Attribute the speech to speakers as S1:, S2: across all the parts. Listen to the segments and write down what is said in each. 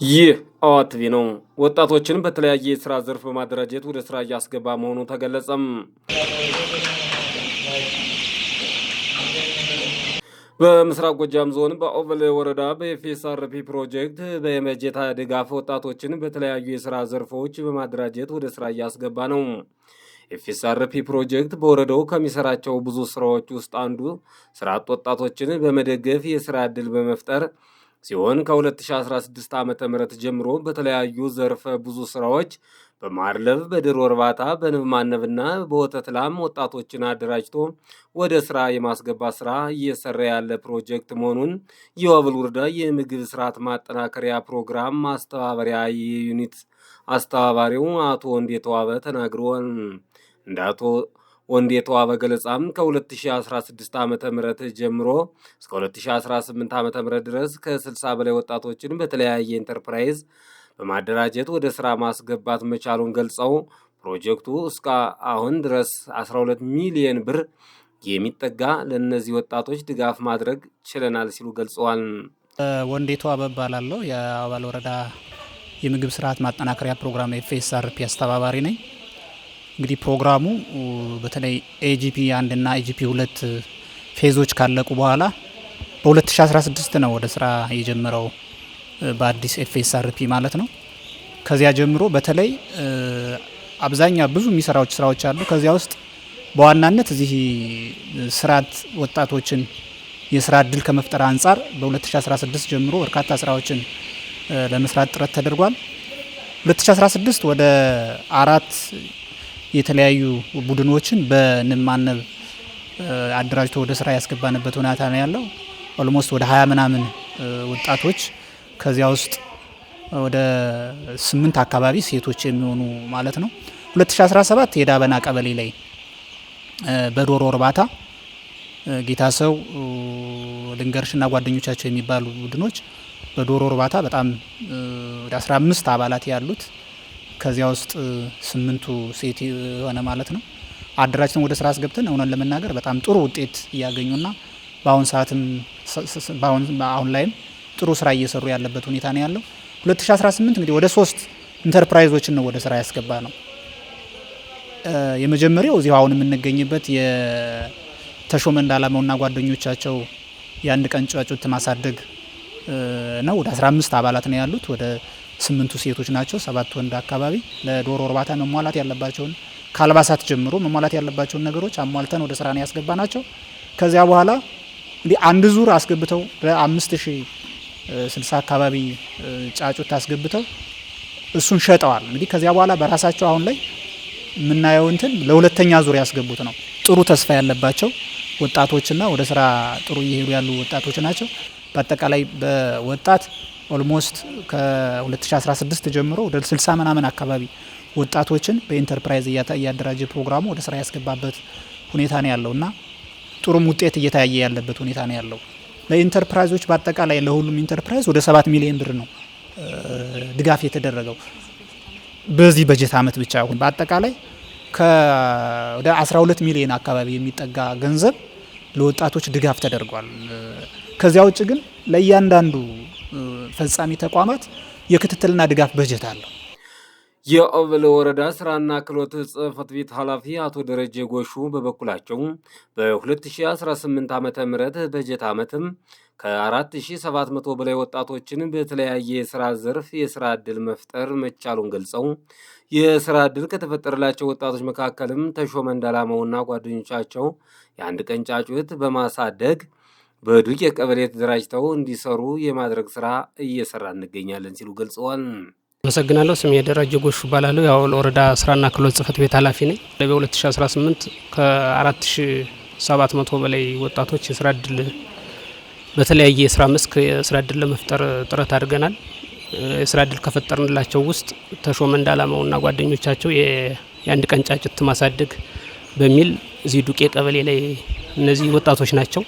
S1: ይህ አዋትቪ ነው። ወጣቶችን በተለያየ የስራ ዘርፍ በማደራጀት ወደ ስራ እያስገባ መሆኑ ተገለጸም። በምስራቅ ጎጃም ዞን በኦቨል ወረዳ በኤፍኤስአርፒ ፕሮጀክት በመጀታ ድጋፍ ወጣቶችን በተለያዩ የስራ ዘርፎች በማደራጀት ወደ ስራ እያስገባ ነው። ኤፍኤስአርፒ ፕሮጀክት በወረዳው ከሚሰራቸው ብዙ ስራዎች ውስጥ አንዱ ስራ አጥ ወጣቶችን በመደገፍ የስራ ዕድል በመፍጠር ሲሆን ከ2016 ዓ.ም ጀምሮ በተለያዩ ዘርፈ ብዙ ስራዎች በማርለብ በዶሮ እርባታ በንብ ማነብና በወተት ላም ወጣቶችን አደራጅቶ ወደ ስራ የማስገባት ስራ እየሰራ ያለ ፕሮጀክት መሆኑን የኦቨል ወረዳ የምግብ ስርዓት ማጠናከሪያ ፕሮግራም ማስተባበሪያ ዩኒት አስተባባሪው አቶ ወንዴተዋበ ተናግረዋል። እንደ አቶ ወንዴተዋበ ገለጻም ከ2016 ዓ.ም ጀምሮ እስከ 2018 ዓ.ም ድረስ ከ60 በላይ ወጣቶችን በተለያየ ኢንተርፕራይዝ በማደራጀት ወደ ስራ ማስገባት መቻሉን ገልጸው ፕሮጀክቱ እስከ አሁን ድረስ 12 ሚሊዮን ብር የሚጠጋ ለነዚህ ወጣቶች ድጋፍ ማድረግ ችለናል ሲሉ ገልጸዋል።
S2: ወንዴተዋበ እባላለሁ። የኦቨል ወረዳ የምግብ ስርዓት ማጠናከሪያ ፕሮግራም ኤፍኤስአርፒ አስተባባሪ ነኝ። እንግዲህ ፕሮግራሙ በተለይ ኤጂፒ 1 እና ኤጂፒ 2 ፌዞች ካለቁ በኋላ በ2016 ነው ወደ ስራ የጀመረው በአዲስ ኤፍኤስአርፒ ማለት ነው። ከዚያ ጀምሮ በተለይ አብዛኛው ብዙ የሚሰራው ስራዎች አሉ። ከዚያ ውስጥ በዋናነት እዚህ ስራት ወጣቶችን የስራ እድል ከመፍጠር አንጻር በ2016 ጀምሮ በርካታ ስራዎችን ለመስራት ጥረት ተደርጓል። 2016 ወደ 4 የተለያዩ ቡድኖችን በንብ ማነብ አደራጅቶ ወደ ስራ ያስገባንበት ሁኔታ ነው ያለው። ኦልሞስት ወደ 20 ምናምን ወጣቶች ከዚያ ውስጥ ወደ 8 አካባቢ ሴቶች የሚሆኑ ማለት ነው። 2017 የዳበና ቀበሌ ላይ በዶሮ እርባታ ጌታሰው ልንገርሽና ጓደኞቻቸው የሚባሉ ቡድኖች በዶሮ እርባታ በጣም ወደ 15 አባላት ያሉት ከዚያ ውስጥ 8ቱ ሴት የሆነ ማለት ነው አደራጅተን ወደ ስራ አስገብተን እውነን ለመናገር በጣም ጥሩ ውጤት እያገኙና በአሁን ሰዓትም አሁን ላይም ጥሩ ስራ እየሰሩ ያለበት ሁኔታ ነው ያለው። 2018 እንግዲህ ወደ 3 ኢንተርፕራይዞችን ነው ወደ ስራ ያስገባ ነው። የመጀመሪያው እዚሁ አሁን የምንገኝበት የተሾመ እንዳላማውና ጓደኞቻቸው የአንድ ቀን ጫጩት ማሳደግ ነው። ወደ 15 አባላት ነው ያሉት። ወደ 8ቱ ሴቶች ናቸው፣ 7 ወንድ አካባቢ ለዶሮ እርባታ መሟላት ያለባቸውን ከአልባሳት ጀምሮ መሟላት ያለባቸውን ነገሮች አሟልተን ወደ ስራ ነው ያስገባ ናቸው። ከዚያ በኋላ እንግዲህ አንድ ዙር አስገብተው በ5060 አካባቢ ጫጩት አስገብተው እሱን ሸጠዋል። እንግዲህ ከዚያ በኋላ በራሳቸው አሁን ላይ የምናየው ለሁለተኛ ዙር ያስገቡት ነው። ጥሩ ተስፋ ያለባቸው ወጣቶችና ወደ ስራ ጥሩ እየሄዱ ያሉ ወጣቶች ናቸው። በአጠቃላይ በወጣት ኦልሞስት ከ2016 ጀምሮ ወደ 60 ምናምን አካባቢ ወጣቶችን በኢንተርፕራይዝ እያደራጀ ፕሮግራሙ ወደ ስራ ያስገባበት ሁኔታ ነው ያለውና ጥሩም ውጤት እየታየ ያለበት ሁኔታ ነው ያለው። ለኢንተርፕራይዞች በአጠቃላይ ለሁሉም ኢንተርፕራይዝ ወደ 7 ሚሊዮን ብር ነው ድጋፍ የተደረገው በዚህ በጀት ዓመት ብቻ። አሁን በአጠቃላይ ወደ 12 ሚሊዮን አካባቢ የሚጠጋ ገንዘብ ለወጣቶች ድጋፍ ተደርጓል። ከዚያ ውጭ ግን ለእያንዳንዱ ፈጻሚ ተቋማት የክትትልና ድጋፍ በጀት አለው።
S1: የኦቨል ወረዳ ስራና ክህሎት ጽሕፈት ቤት ኃላፊ አቶ ደረጀ ጎሹ በበኩላቸው በ2018 ዓ.ም በጀት ዓመትም ከ4700 በላይ ወጣቶችን በተለያየ የስራ ዘርፍ የስራ ዕድል መፍጠር መቻሉን ገልጸው የስራ ዕድል ከተፈጠረላቸው ወጣቶች መካከልም ተሾመ እንዳላማውና ጓደኞቻቸው የአንድ ቀን ጫጩት በማሳደግ በዱቄ ቀበሌ ተደራጅተው እንዲሰሩ የማድረግ ስራ እየሰራ እንገኛለን ሲሉ ገልጸዋል።
S3: አመሰግናለሁ። ስሜ ደረጀ ጎሹ እባላለሁ። የኦቨል ወረዳ ስራና ክህሎት ጽሕፈት ቤት ኃላፊ ነኝ። በ2018 ከ4700 በላይ ወጣቶች የስራ ዕድል በተለያየ የስራ መስክ የስራ ዕድል ለመፍጠር ጥረት አድርገናል። የስራ ዕድል ከፈጠርንላቸው ውስጥ ተሾመ እንዳላማውና ጓደኞቻቸው የአንድ ቀን ጫጩት ማሳደግ በሚል እዚህ ዱቄ ቀበሌ ላይ እነዚህ ወጣቶች ናቸው።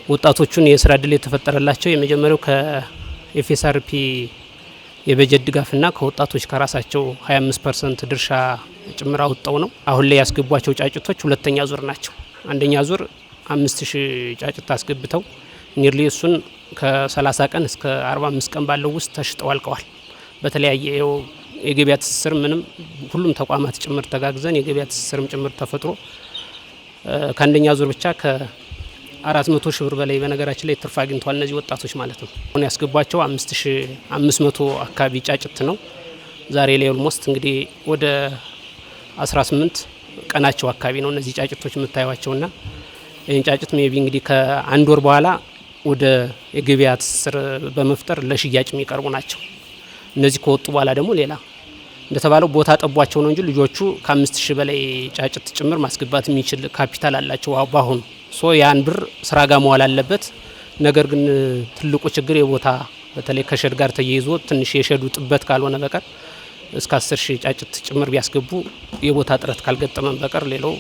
S3: ወጣቶቹን የስራ ዕድል የተፈጠረላቸው የመጀመሪያው ከኤፍኤስአርፒ የበጀት ድጋፍና ከወጣቶች ከራሳቸው 25% ድርሻ ጭምር አውጥተው ነው። አሁን ላይ ያስገቧቸው ጫጩቶች ሁለተኛ ዙር ናቸው። አንደኛ ዙር 5000 ጫጩት አስገብተው ኒርሊ እሱን ከ30 ቀን እስከ 45 ቀን ባለው ውስጥ ተሽጠው አልቀዋል። በተለያየ የገበያ ትስስር ምንም ሁሉም ተቋማት ጭምር ተጋግዘን የገበያ ትስስርም ጭምር ተፈጥሮ ከአንደኛ ዙር ብቻ ከ400 ሺህ ብር በላይ በነገራችን ላይ ትርፍ አግኝተዋል እነዚህ ወጣቶች ማለት ነው። አሁን ያስገቧቸው 5500 አካባቢ ጫጭት ነው። ዛሬ ላይ ኦልሞስት እንግዲህ ወደ 18 ቀናቸው አካባቢ ነው እነዚህ ጫጭቶች የምታዩዋቸውና ይህን ጫጭት ሜቢ እንግዲህ ከአንድ ወር በኋላ ወደ የገበያ ትስስር በመፍጠር ለሽያጭ የሚቀርቡ ናቸው። እነዚህ ከወጡ በኋላ ደግሞ ሌላ እንደተባለው ቦታ ጠቧቸው ነው እንጂ ልጆቹ ከ5000 በላይ ጫጭት ጭምር ማስገባት የሚችል ካፒታል አላቸው ባሁን ያን ብር ስራ ጋር መዋል አለበት። ነገር ግን ትልቁ ችግር የቦታ በተለይ ከሸድ ጋር ተያይዞ ትንሽ የሸዱ ጥበት ካልሆነ በቀር እስከ 10000 ጫጭት ጭምር ቢያስገቡ የቦታ ጥረት ካልገጠመን በቀር ሌላው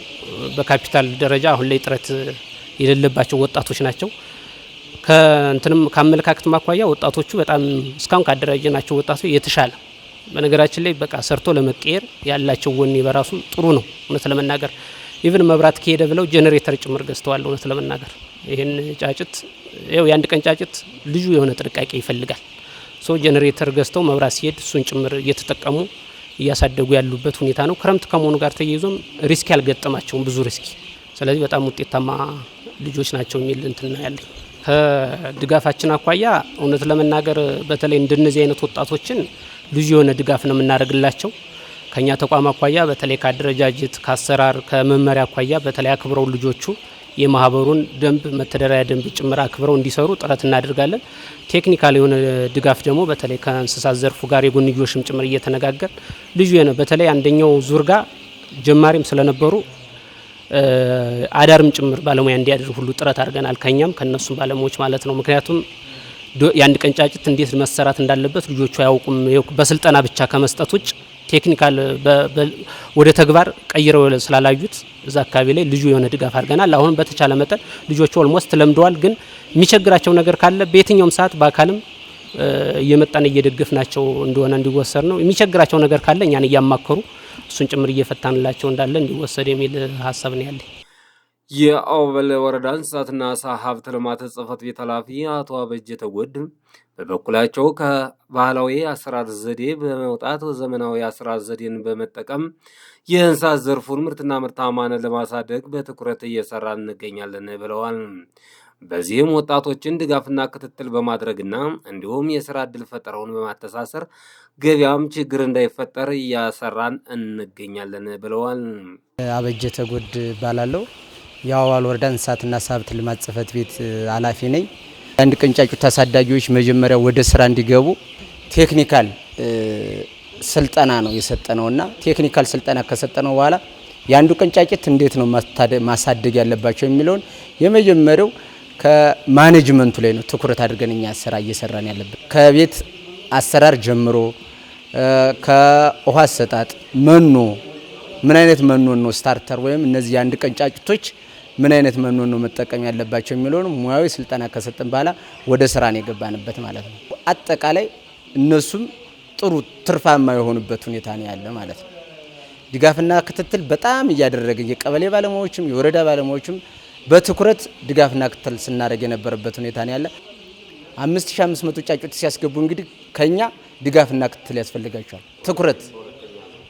S3: በካፒታል ደረጃ አሁን ላይ ጥረት የሌለባቸው ወጣቶች ናቸው። ከእንተንም ካመለካከት ማኳያ ወጣቶቹ በጣም እስካሁን ካደራጀናቸው ወጣቶች የተሻለ በነገራችን ላይ በቃ ሰርቶ ለመቀየር ያላቸው ወኔ በራሱ ጥሩ ነው። እውነት ለመናገር ኢቭን መብራት ከሄደ ብለው ጄነሬተር ጭምር ገዝተዋል። እውነት ለመናገር ይሄን ጫጭት የአንድ ቀን ጫጭት ልዩ የሆነ ጥንቃቄ ይፈልጋል። ጄነሬተር ገዝተው መብራት ሲሄድ እሱን ጭምር እየተጠቀሙ እያሳደጉ ያሉበት ሁኔታ ነው። ክረምት ከመሆኑ ጋር ተያይዞም ሪስክ ያልገጠማቸውም ብዙ ሪስክ። ስለዚህ በጣም ውጤታማ ልጆች ናቸው የሚል እንትና ያለኝ ከድጋፋችን አኳያ እውነት ለመናገር በተለይ እንደነዚህ አይነት ወጣቶችን ልዩ የሆነ ድጋፍ ነው የምናደርግላቸው። ከኛ ተቋም አኳያ በተለይ ከአደረጃጀት ከአሰራር ከመመሪያ አኳያ በተለይ አክብረው ልጆቹ የማህበሩን ደንብ መተዳደሪያ ደንብ ጭምር አክብረው እንዲሰሩ ጥረት እናደርጋለን። ቴክኒካል የሆነ ድጋፍ ደግሞ በተለይ ከእንስሳት ዘርፉ ጋር የጎንዮሽም ጭምር እየተነጋገር ልዩ የሆነ በተለይ አንደኛው ዙር ጋር ጀማሪም ስለነበሩ አዳርም ጭምር ባለሙያ እንዲያደርግ ሁሉ ጥረት አድርገናል። ከኛም ከነሱም ባለሙያዎች ማለት ነው። ምክንያቱም የአንድ ቀን ጫጭት እንዴት መሰራት እንዳለበት ልጆቹ አያውቁም። በስልጠና ብቻ ከመስጠት ውጭ ቴክኒካል ወደ ተግባር ቀይረው ስላላዩት እዛ አካባቢ ላይ ልዩ የሆነ ድጋፍ አድርገናል። አሁን በተቻለ መጠን ልጆቹ ኦልሞስት ለምደዋል። ግን የሚቸግራቸው ነገር ካለ በየትኛውም ሰዓት በአካልም እየመጣን እየደገፍናቸው እንደሆነ እንዲወሰድ ነው። የሚቸግራቸው ነገር ካለ እኛን እያማከሩ እሱን ጭምር እየፈታንላቸው እንዳለ እንዲወሰድ የሚል ሀሳብ ነው ያለኝ።
S1: የአወበል ወረዳ እንስሳትና ዓሳ ሀብት ልማት ጽሕፈት ቤት ኃላፊ አቶ አበጀ ተጎድ በበኩላቸው ከባህላዊ አሰራር ዘዴ በመውጣት ዘመናዊ አሰራር ዘዴን በመጠቀም የእንስሳት ዘርፉን ምርትና ምርታማነት ለማሳደግ በትኩረት እየሰራ እንገኛለን ብለዋል። በዚህም ወጣቶችን ድጋፍና ክትትል በማድረግና እንዲሁም የስራ ዕድል ፈጠራውን በማተሳሰር ገበያም ችግር እንዳይፈጠር እያሰራን እንገኛለን ብለዋል።
S4: አበጀ ተጎድ ባላለው የአወበል ወረዳ እንስሳትና ዓሳ ሀብት ልማት ጽሕፈት ቤት ኃላፊ ነኝ። አንድ ቀን ጫጩት ታሳዳጊዎች መጀመሪያ ወደ ስራ እንዲገቡ ቴክኒካል ስልጠና ነው የሰጠነውና ቴክኒካል ስልጠና ከሰጠነው በኋላ የአንዱ ቀን ጫጩት እንዴት ነው ማሳደግ ያለባቸው የሚለውን የመጀመሪያው ከማኔጅመንቱ ላይ ነው ትኩረት አድርገን እኛ ስራ እየሰራን ያለበት። ከቤት አሰራር ጀምሮ ከውሃ አሰጣጥ፣ መኖ ምን አይነት መኖ ነው ስታርተር ወይም እነዚህ የአንድ ቀን ጫጩቶች ምን አይነት መኖ ነው መጠቀም ያለባቸው የሚለውን ሙያዊ ስልጠና ከሰጠን በኋላ ወደ ስራ ነው የገባንበት ማለት ነው። አጠቃላይ እነሱም ጥሩ ትርፋማ የሆኑበት ሁኔታ ነው ያለ ማለት ነው። ድጋፍና ክትትል በጣም እያደረገ የቀበሌ ባለሙያዎችም የወረዳ ባለሙያዎችም በትኩረት ድጋፍና ክትትል ስናደርግ የነበረበት ሁኔታ ነው ያለ። 5500 ጫጩት ሲያስገቡ እንግዲህ ከኛ ድጋፍና ክትትል ያስፈልጋቸዋል። ትኩረት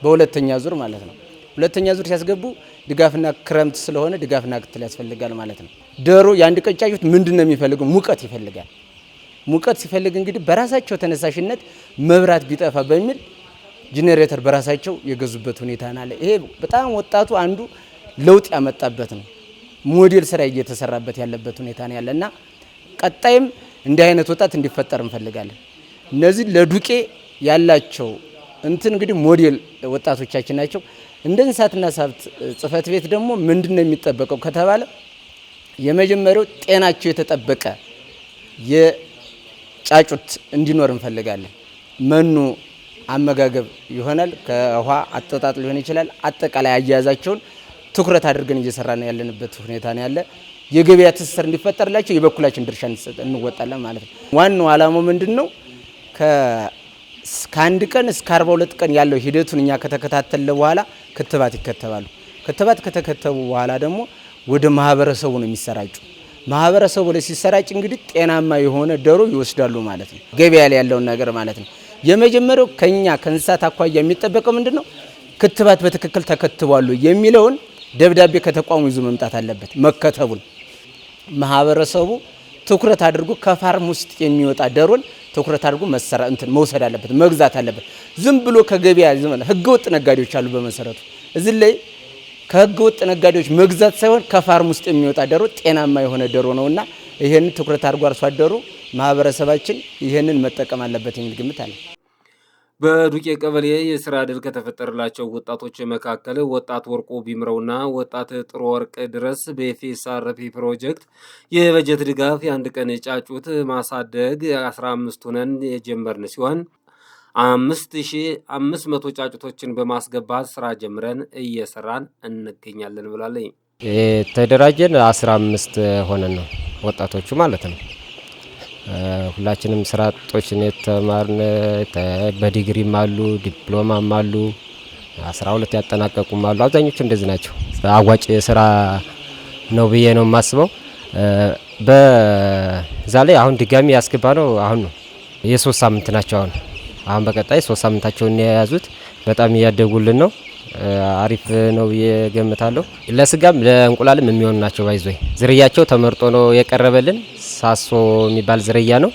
S4: በሁለተኛ ዙር ማለት ነው። ሁለተኛ ዙር ሲያስገቡ ድጋፍና ክረምት ስለሆነ ድጋፍና ክትትል ያስፈልጋል ማለት ነው። ዶሮ የአንድ ቀን ጫጩት ምንድነው የሚፈልገው? ሙቀት ይፈልጋል። ሙቀት ሲፈልግ እንግዲህ በራሳቸው ተነሳሽነት መብራት ቢጠፋ በሚል ጄኔሬተር በራሳቸው የገዙበት ሁኔታ አለ። ይሄ በጣም ወጣቱ አንዱ ለውጥ ያመጣበት ነው። ሞዴል ስራ እየተሰራበት ያለበት ሁኔታ ነው ያለና ቀጣይም እንዲህ አይነት ወጣት እንዲፈጠር እንፈልጋለን። እነዚህ ለዱቄ ያላቸው እንግዲህ ሞዴል ወጣቶቻችን ናቸው። እንደ እንስሳትና ዓሳ ሀብት ጽሕፈት ቤት ደግሞ ምንድነው የሚጠበቀው ከተባለ የመጀመሪያው ጤናቸው የተጠበቀ የጫጩት እንዲኖር እንፈልጋለን። መኖ አመጋገብ ይሆናል፣ ከውሃ አጠጣጥ ሊሆን ይችላል። አጠቃላይ አያያዛቸውን ትኩረት አድርገን እየሰራን ያለንበት ሁኔታ ነው ያለ። የገበያ ትስስር እንዲፈጠርላቸው የበኩላችን ድርሻ እንወጣለን ማለት ነው። ዋናው ዓላማው ምንድነው? ከአንድ ቀን እስከ 42 ቀን ያለው ሂደቱን እኛ ከተከታተለ በኋላ ክትባት ይከተባሉ። ክትባት ከተከተቡ በኋላ ደግሞ ወደ ማህበረሰቡ ነው የሚሰራጩ። ማህበረሰቡ ላይ ሲሰራጭ እንግዲህ ጤናማ የሆነ ዶሮ ይወስዳሉ ማለት ነው። ገበያ ላይ ያለውን ነገር ማለት ነው። የመጀመሪያው ከኛ ከእንስሳት አኳያ የሚጠበቀው ምንድነው? ክትባት በትክክል ተከትቧል የሚለውን ደብዳቤ ከተቋሙ ይዞ መምጣት አለበት። መከተቡን ማህበረሰቡ ትኩረት አድርጎ ከፋርም ውስጥ የሚወጣ ዶሮን ትኩረት አድርጎ መውሰድ አለበት፣ መግዛት አለበት። ዝም ብሎ ከገበያ ህገወጥ ነጋዴዎች አሉ። በመሰረቱ እዚህ ላይ ከህገወጥ ነጋዴዎች መግዛት ሳይሆን ከፋርም ውስጥ የሚወጣ ዶሮ ጤናማ የሆነ ዶሮ ነውና ይሄንን ትኩረት አድርጎ አርሶ አደሩ ማህበረሰባችን ይሄንን መጠቀም አለበት የሚል ግምት አለ።
S1: በዱቄ ቀበሌ የስራ ዕድል ከተፈጠረላቸው ወጣቶች መካከል ወጣት ወርቁ ቢምረውና ወጣት ጥሩ ወርቅ ድረስ በኤፍኤስአርፒ ፕሮጀክት የበጀት ድጋፍ የአንድ ቀን ጫጩት ማሳደግ 15 ሆነን የጀመርን ሲሆን 5500 ጫጩቶችን በማስገባት ስራ ጀምረን እየሰራን እንገኛለን ብላለኝ።
S5: የተደራጀን 15 ሆነን ነው ወጣቶቹ ማለት ነው። ሁላችንም ስራ አጦችን የተማርን በዲግሪም አሉ፣ ዲፕሎማም አሉ፣ 12 ያጠናቀቁም አሉ። አብዛኞቹ እንደዚህ ናቸው። አዋጭ ስራ ነው ብዬ ነው የማስበው። በዛ ላይ አሁን ድጋሚ ያስገባ ነው አሁን ነው የ3 ሳምንት ናቸው። አሁን በቀጣይ 3 ሳምንታቸውን የያዙት በጣም እያደጉልን ነው። አሪፍ ነው ብዬ ገምታለሁ። ለስጋም ለእንቁላልም የሚሆኑ ናቸው። ባይዞይ ዝርያቸው ተመርጦ ነው የቀረበልን። ሳሶ የሚባል ዝርያ ነው።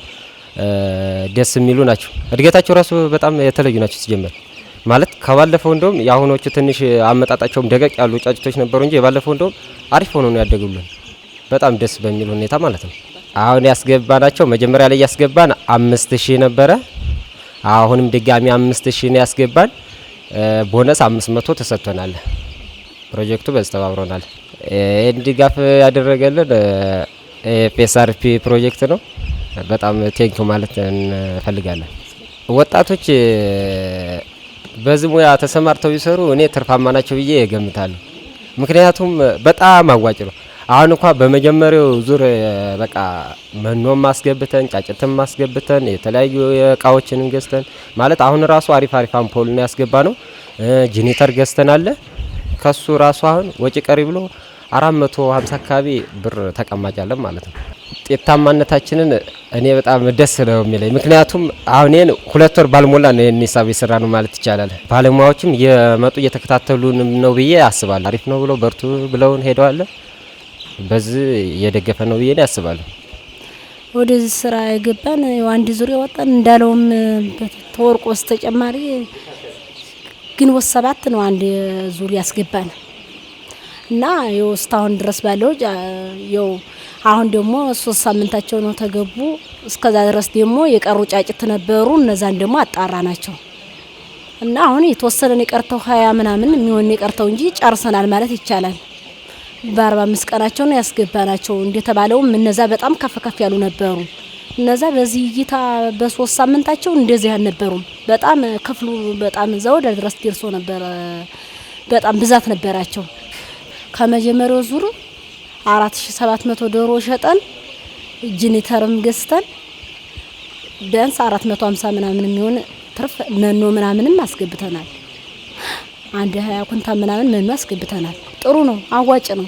S5: ደስ የሚሉ ናቸው። እድገታቸው ራሱ በጣም የተለዩ ናቸው። ሲጀመር ማለት ከባለፈው እንደውም የአሁኖቹ ትንሽ አመጣጣቸውም ደቀቅ ያሉ ጫጭቶች ነበሩ እንጂ የባለፈው እንደውም አሪፍ ሆኖ ነው ያደጉልን። በጣም ደስ በሚል ሁኔታ ማለት ነው። አሁን ያስገባናቸው መጀመሪያ ላይ ያስገባን 5000 ነበረ። አሁንም ድጋሚ 5000 ነው ያስገባን። ቦነስ 500 ተሰጥቶናል። ፕሮጀክቱ በስተባብሮናል። ይሄን ድጋፍ ያደረገልን ኤፍኤስአርፒ ፕሮጀክት ነው። በጣም ቴንኪው ማለት እንፈልጋለን። ወጣቶች በዚህ ሙያ ተሰማርተው ይሰሩ እኔ ትርፋማ ናቸው ብዬ እገምታለሁ። ምክንያቱም በጣም አዋጭ ነው። አሁን እንኳን በመጀመሪያው ዙር በቃ መኖም ማስገብተን ጫጭትም ማስገብተን የተለያዩ እቃዎችን ገዝተን ማለት አሁን ራሱ አሪፍ አምፖል ነው ያስገባ ነው። ጄኔተር ገዝተናል። ከሱ ራሱ አሁን ወጪ ቀሪ ብሎ 450 አካባቢ ብር ተቀማጫለን ማለት ነው። ውጤታማነታችንን እኔ በጣም ደስ ነው የሚለኝ። ምክንያቱም አሁን 2 ወር ባልሞላ ነው ሂሳብ የሰራ ነው ማለት ይቻላል። ባለሙያዎችም የመጡ እየተከታተሉን ነው ብዬ አስባለሁ። አሪፍ ነው ብለው በርቱ ብለውን ሄደዋል። በዚህ እየደገፈ ነው ብዬ ያስባለሁ።
S6: ወደዚህ ስራ የገባን አንድ ዙሪያ ወጣን እንዳለውም ተወርቆስ ተጨማሪ ግንቦት 7 ነው አንድ ዙሪያ ያስገባን እና እስካሁን ድረስ ባለው ያው አሁን ደግሞ 3 ሳምንታቸው ነው ተገቡ። እስከዛ ድረስ ደግሞ የቀሩ ጫጭት ነበሩ። እነዛን ደግሞ አጣራ ናቸው እና አሁን የተወሰነ የቀርተው 20 ምናምን የሚሆን የቀርተው እንጂ ጨርሰናል ማለት ይቻላል። በ45 ቀናቸው ነው ያስገባናቸው። እንደተባለው እነዛ በጣም ከፍ ያሉ ነበሩ። እነዛ በዚህ እይታ በ3 ሳምንታቸው እንደዚህ አልነበሩም። በጣም ክፍሉ በጣም ዘው ድረስ ደርሶ ነበር። በጣም ብዛት ነበራቸው። ከመጀመሪያው ዙር 4700 ዶሮ ሸጠን ጄኔተርም ገዝተን ቢያንስ 450 ምናምን የሚሆን ትርፍ መኖ ምናምንም አስገብተናል። አንድ 20 ኩንታል ምናምን መኖ አስገብተናል። ጥሩ ነው፣ አዋጭ ነው።